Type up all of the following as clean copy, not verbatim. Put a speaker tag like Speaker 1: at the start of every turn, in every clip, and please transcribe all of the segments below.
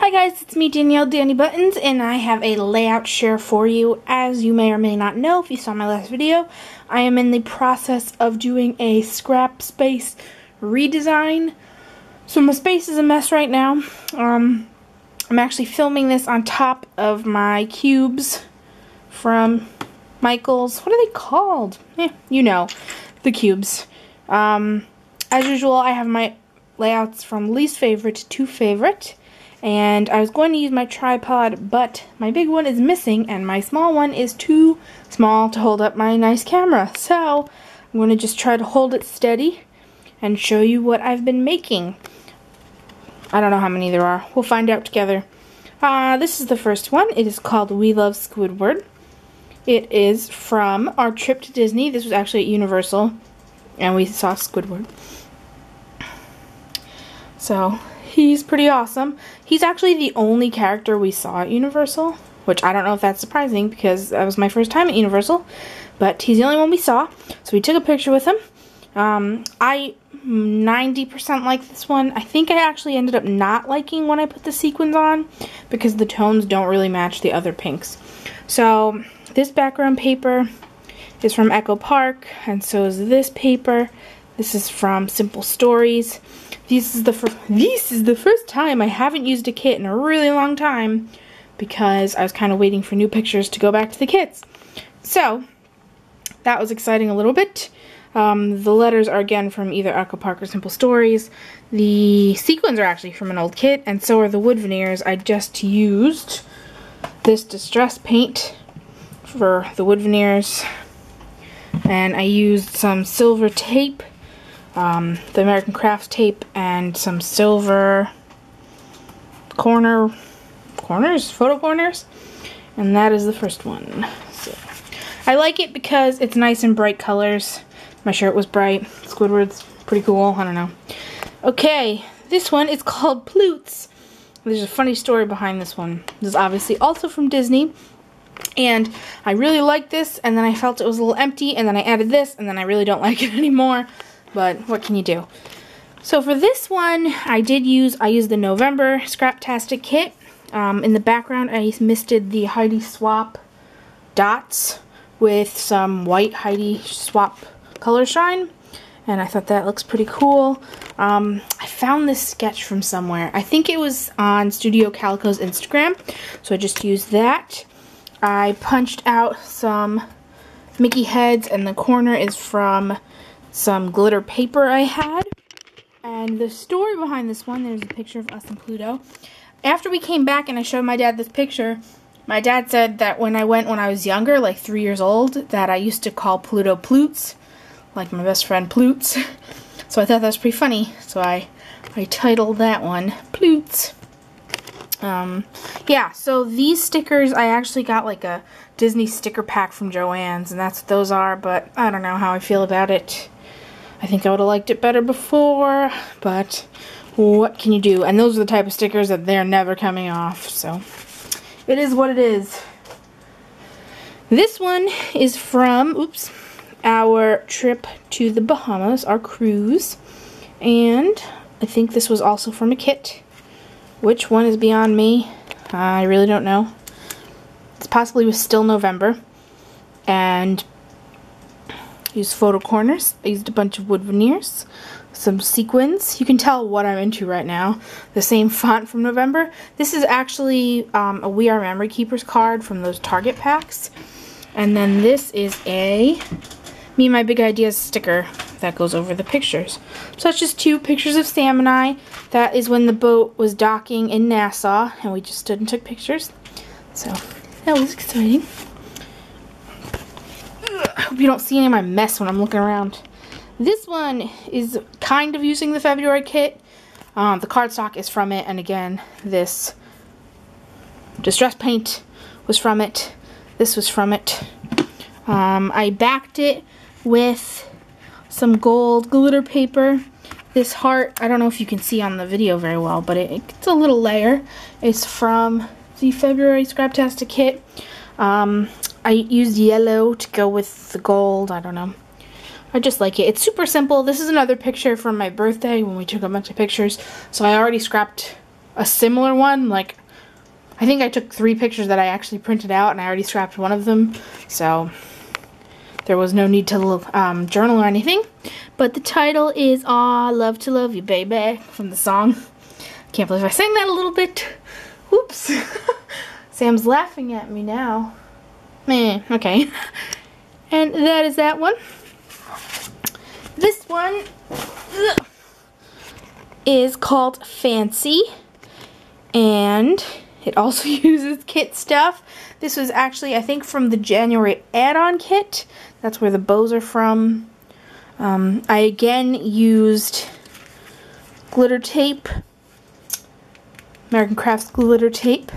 Speaker 1: Hi guys, it's me Danielle Danny Buttons, and I have a layout share for you. As you may or may not know if you saw my last video, I am in the process of doing a scrap space redesign. So my space is a mess right now. I'm actually filming this on top of my cubes from Michaels. What are they called? You know, the cubes. As usual, I have my layouts from least favorite to favorite. And I was going to use my tripod, but my big one is missing, and my small one is too small to hold up my nice camera. So, I'm going to just try to hold it steady and show you what I've been making. I don't know how many there are. We'll find out together. This is the first one. It is called We Love Squidward. It is from our trip to Disney. This was actually at Universal, and we saw Squidward. So, he's pretty awesome. He's actually the only character we saw at Universal, which I don't know if that's surprising because that was my first time at Universal, but he's the only one we saw. So we took a picture with him. I 90% like this one. I think I actually ended up not liking when I put the sequins on because the tones don't really match the other pinks. So this background paper is from Echo Park, and so is this paper. This is from Simple Stories. This is the first time I haven't used a kit in a really long time because I was kind of waiting for new pictures to go back to the kits. So, that was exciting a little bit. The letters are again from either Echo Park or Simple Stories. The sequins are actually from an old kit, and so are the wood veneers. I just used this distress paint for the wood veneers, and I used some silver tape, the American Crafts tape, and some silver photo corners, and that is the first one. So I like it because it's nice and bright colors. My shirt was bright. Squidward's pretty cool. I don't know. Okay, this one is called Ploots. There's a funny story behind this one. This is obviously also from Disney, and I really liked this, and then I felt it was a little empty, and then I added this, and then I really don't like it anymore. But what can you do? So for this one, I used the November Scraptastic kit. In the background, I misted the Heidi Swap dots with some white Heidi Swap color shine, and I thought that looks pretty cool. I found this sketch from somewhere. I think it was on Studio Calico's Instagram, so I just used that. I punched out some Mickey heads, and the corner is from some glitter paper I had. And the story behind this one, there's a picture of us and Pluto. After we came back and I showed my dad this picture, my dad said that when I was younger, like 3 years old, that I used to call Pluto Ploots, like my best friend Ploots. So I thought that was pretty funny, so I titled that one Ploots. Yeah, so these stickers, I actually got like a Disney sticker pack from Joann's, and that's what those are, but I don't know how I feel about it. I think I would have liked it better before, but what can you do? And those are the type of stickers that they're never coming off, so it is what it is. This one is from, our trip to the Bahamas, our cruise, and I think this was also from a kit. Which one is beyond me? I really don't know. It possibly was still November, and used photo corners. I used a bunch of wood veneers, some sequins. You can tell what I'm into right now. The same font from November. This is actually a We Are Memory Keepers card from those Target packs. And then this is a Me and My Big Ideas sticker that goes over the pictures. So it's just 2 pictures of Sam and I. That is when the boat was docking in Nassau, and we just stood and took pictures. So that was exciting. I hope you don't see any of my mess when I'm looking around. This one is kind of using the February kit. The cardstock is from it, and again, this distress paint was from it. This was from it. I backed it with some gold glitter paper. This heart, I don't know if you can see on the video very well, but it's a little layer. It's from the February Scraptastic kit. I used yellow to go with the gold. I don't know. I just like it. It's super simple. This is another picture from my birthday when we took a bunch of pictures. So I already scrapped a similar one. Like, I think I took 3 pictures that I actually printed out, and I already scrapped one of them, so there was no need to journal or anything. But the title is Aw, Love to Love You, Baby, from the song. Can't believe I sang that a little bit. Whoops. Sam's laughing at me now. Okay. And that is that one. This one is called Fancy, and it also uses kit stuff. This was actually, I think, from the January add-on kit. That's where the bows are from. I again used glitter tape, American Crafts glitter tape,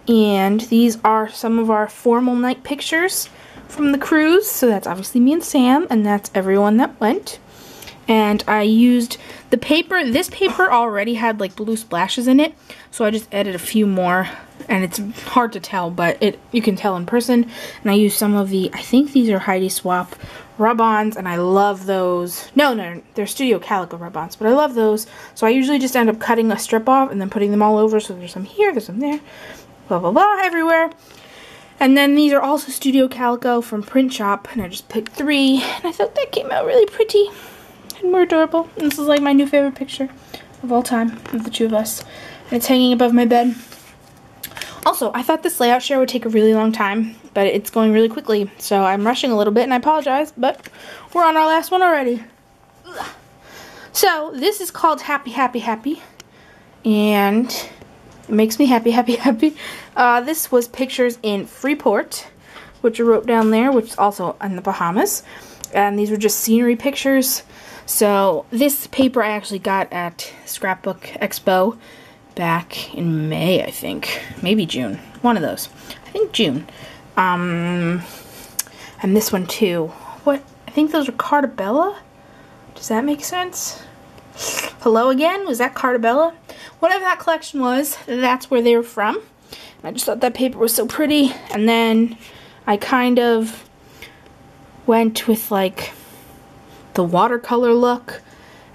Speaker 1: and these are some of our formal night pictures from the cruise. So that's obviously me and Sam, and that's everyone that went. And I used the paper. This paper already had like blue splashes in it, so I just added a few more, and it's hard to tell, but you can tell in person. And I used some of the, I think these are Heidi Swap rub-ons, and I love those. No, they're Studio Calico rub-ons, but I love those. So I usually just end up cutting a strip off and then putting them all over. So there's some here, there's some there, blah blah blah, everywhere. And then these are also Studio Calico from Print Shop, and I just picked 3, and I thought that came out really pretty and more adorable. And this is like my new favorite picture of all time of the 2 of us, and it's hanging above my bed. Also, I thought this layout share would take a really long time, but it's going really quickly, so I'm rushing a little bit, and I apologize, but we're on our last one already. Ugh. So this is called Happy Happy Happy, and it makes me happy, happy, happy. This was pictures in Freeport, which I wrote down there, which is also in the Bahamas. And these were just scenery pictures. So this paper I actually got at Scrapbook Expo back in May, I think. Maybe June. One of those. I think June. And this one too. What? I think those are Carta Bella? Does that make sense? Hello again? Was that Carta Bella? Whatever that collection was, that's where they were from. I just thought that paper was so pretty. And then I kind of went with like the watercolor look.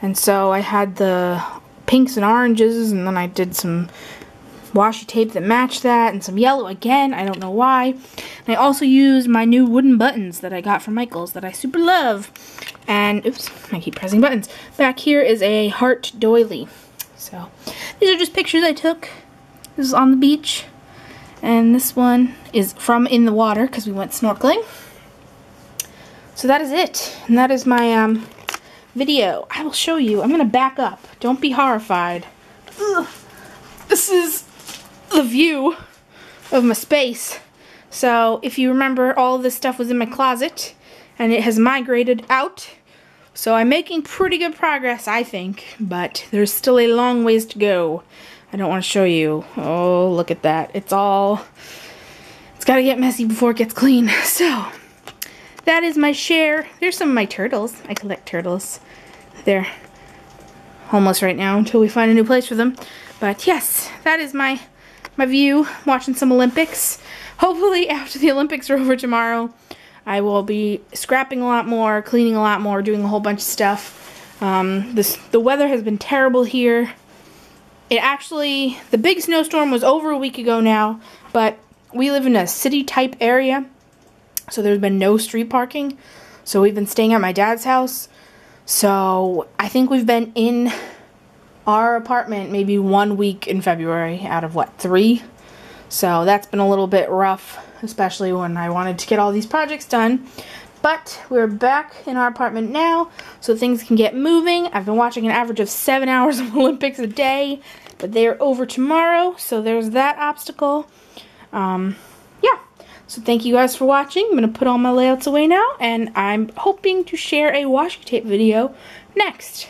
Speaker 1: And so I had the pinks and oranges, and then I did some washi tape that matched that, and some yellow again, I don't know why. And I also used my new wooden buttons that I got from Michaels that I super love. And, oops, I keep pressing buttons. Back here is a heart doily. So, these are just pictures I took. This is on the beach. And this one is from in the water, because we went snorkeling. So that is it. And that is my video. I will show you. I'm going to back up. Don't be horrified. Ugh. This is the view of my space. So if you remember, all of this stuff was in my closet, and it has migrated out. So I'm making pretty good progress, I think, but there's still a long ways to go. I don't want to show you. Oh, look at that. It's got to get messy before it gets clean. So that is my share. There's some of my turtles. I collect turtles. They're homeless right now until we find a new place for them. But yes, that is my view, watching some Olympics. Hopefully after the Olympics are over tomorrow, I will be scrapping a lot more, cleaning a lot more, doing a whole bunch of stuff. The weather has been terrible here. The big snowstorm was over a week ago now, but we live in a city type area, so there's been no street parking. So we've been staying at my dad's house. So I think we've been in our apartment maybe 1 week in February out of what, 3? So that's been a little bit rough, especially when I wanted to get all these projects done. But we're back in our apartment now, so things can get moving. I've been watching an average of 7 hours of Olympics a day, but they are over tomorrow, so there's that obstacle. Yeah, so thank you guys for watching. I'm going to put all my layouts away now, and I'm hoping to share a washi tape video next.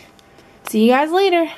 Speaker 1: See you guys later.